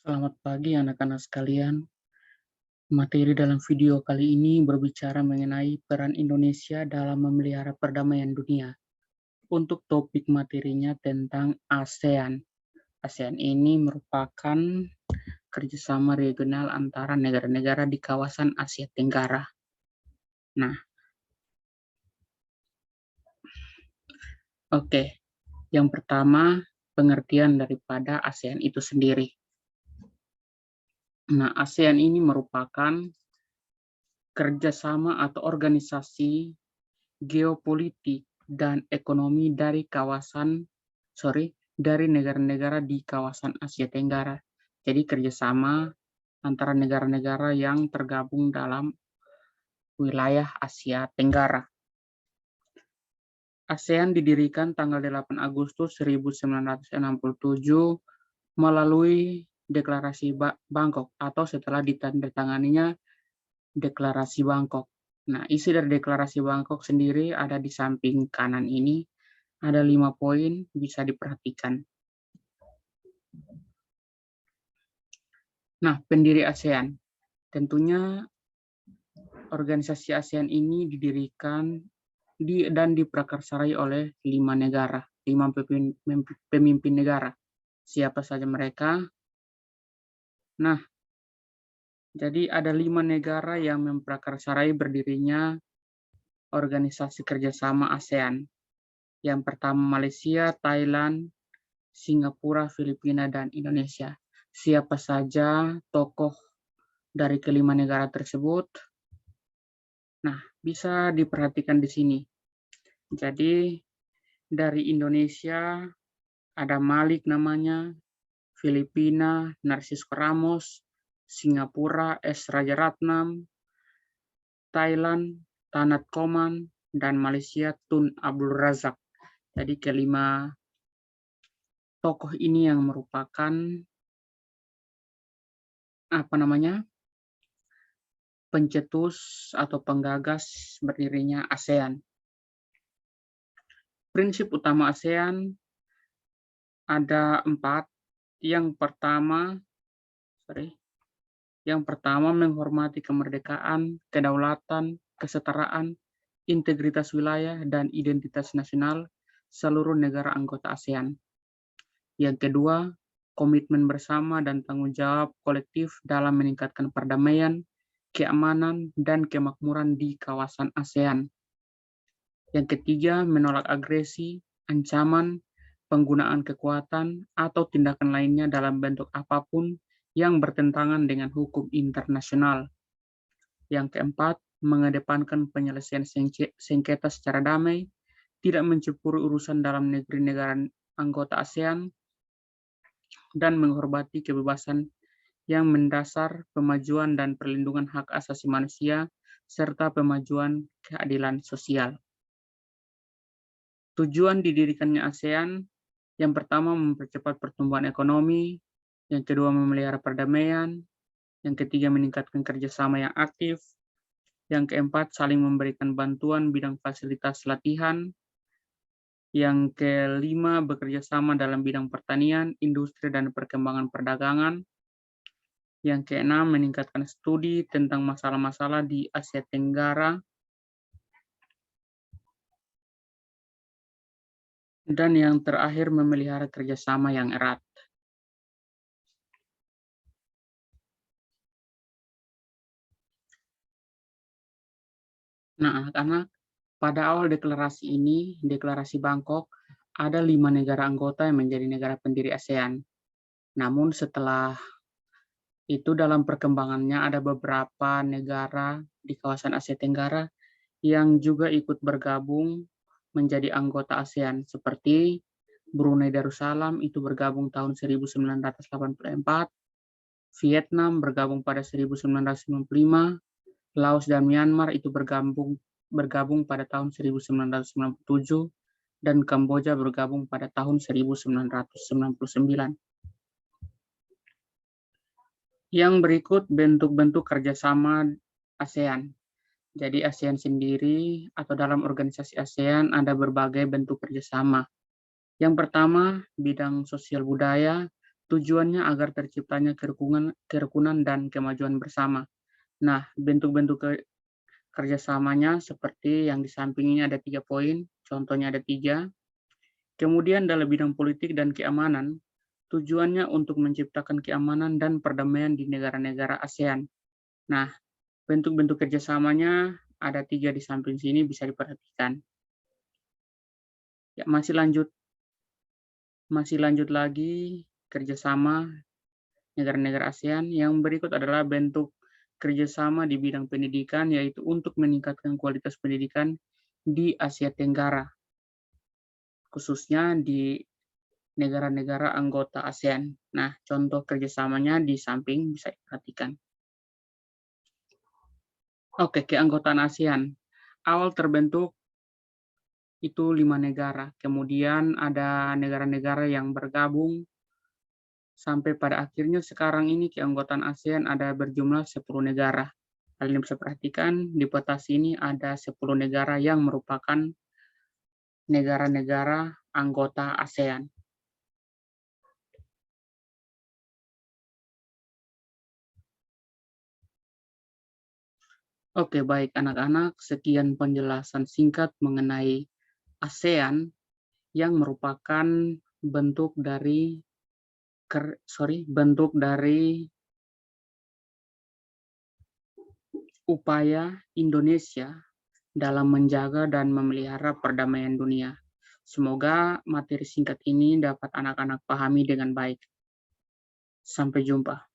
Selamat pagi anak-anak sekalian. Materi dalam video kali ini berbicara mengenai peran Indonesia dalam memelihara perdamaian dunia. Untuk topik materinya tentang ASEAN. ASEAN ini merupakan kerjasama regional antara negara-negara di kawasan Asia Tenggara. Nah, oke. Yang pertama, pengertian daripada ASEAN itu sendiri. Nah, ASEAN ini merupakan kerjasama atau organisasi geopolitik dan ekonomi dari negara-negara di kawasan Asia Tenggara. Jadi kerjasama antara negara-negara yang tergabung dalam wilayah Asia Tenggara. ASEAN didirikan tanggal 8 Agustus 1967 melalui Deklarasi Bangkok atau setelah ditandatanganinya Deklarasi Bangkok. Nah, isi dari Deklarasi Bangkok sendiri ada di samping kanan ini. Ada 5 poin, bisa diperhatikan. Nah, pendiri ASEAN. Tentunya organisasi ASEAN ini didirikan dan diprakarsarai oleh 5 negara, 5 pemimpin negara. Siapa saja mereka? Nah, jadi ada 5 negara yang memprakarsarai berdirinya organisasi kerjasama ASEAN. Yang pertama Malaysia, Thailand, Singapura, Filipina, dan Indonesia. Siapa saja tokoh dari kelima negara tersebut? Nah, bisa diperhatikan di sini. Jadi, dari Indonesia ada Malik namanya, Filipina, Narcisco Ramos, Singapura, S. Rajaratnam, Thailand, Tanat Koman, dan Malaysia, Tun Abdul Razak. Jadi kelima tokoh ini yang merupakan pencetus atau penggagas berdirinya ASEAN. Prinsip utama ASEAN ada 4. Yang pertama menghormati kemerdekaan, kedaulatan, kesetaraan, integritas wilayah, dan identitas nasional seluruh negara anggota ASEAN. Yang kedua, komitmen bersama dan tanggung jawab kolektif dalam meningkatkan perdamaian, keamanan, dan kemakmuran di kawasan ASEAN. Yang ketiga, menolak agresi, ancaman, penggunaan kekuatan, atau tindakan lainnya dalam bentuk apapun yang bertentangan dengan hukum internasional. Yang keempat, mengedepankan penyelesaian sengketa secara damai, tidak mencampuri urusan dalam negeri negara anggota ASEAN, dan menghormati kebebasan yang mendasar pemajuan dan perlindungan hak asasi manusia, serta pemajuan keadilan sosial. Tujuan didirikannya ASEAN, yang pertama mempercepat pertumbuhan ekonomi, yang kedua memelihara perdamaian, yang ketiga meningkatkan kerjasama yang aktif, yang keempat saling memberikan bantuan bidang fasilitas latihan, yang kelima bekerja sama dalam bidang pertanian, industri, dan perkembangan perdagangan, yang keenam meningkatkan studi tentang masalah-masalah di Asia Tenggara, dan yang terakhir memelihara kerjasama yang erat. Nah, anak-anak, pada awal deklarasi ini, deklarasi Bangkok, ada 5 negara anggota yang menjadi negara pendiri ASEAN. Namun setelah itu dalam perkembangannya ada beberapa negara di kawasan Asia Tenggara yang juga ikut bergabung menjadi anggota ASEAN, seperti Brunei Darussalam itu bergabung tahun 1984, Vietnam bergabung pada 1995, Laos dan Myanmar itu bergabung pada tahun 1997, dan Kamboja bergabung pada tahun 1999. Yang berikut bentuk-bentuk kerjasama ASEAN. Jadi ASEAN sendiri atau dalam organisasi ASEAN ada berbagai bentuk kerjasama. Yang pertama, bidang sosial budaya, Tujuannya agar terciptanya kerukunan dan kemajuan bersama. Nah, bentuk-bentuk kerjasamanya seperti yang di samping ini ada 3 poin, contohnya ada 3. Kemudian dalam bidang politik dan keamanan, tujuannya untuk menciptakan keamanan dan perdamaian di negara-negara ASEAN. Nah, bentuk-bentuk kerjasamanya ada 3 di samping sini, bisa diperhatikan. Ya, masih lanjut lagi kerjasama negara-negara ASEAN. Yang berikut adalah bentuk kerjasama di bidang pendidikan, yaitu untuk meningkatkan kualitas pendidikan di Asia Tenggara, khususnya di negara-negara anggota ASEAN. Nah, contoh kerjasamanya di samping bisa diperhatikan. Oke, keanggotaan ASEAN. Awal terbentuk itu 5 negara, kemudian ada negara-negara yang bergabung, sampai pada akhirnya sekarang ini keanggotaan ASEAN ada berjumlah 10 negara. Kalian bisa perhatikan di peta sini ada 10 negara yang merupakan negara-negara anggota ASEAN. Oke, baik anak-anak, sekian penjelasan singkat mengenai ASEAN yang merupakan bentuk dari upaya Indonesia dalam menjaga dan memelihara perdamaian dunia. Semoga materi singkat ini dapat anak-anak pahami dengan baik. Sampai jumpa.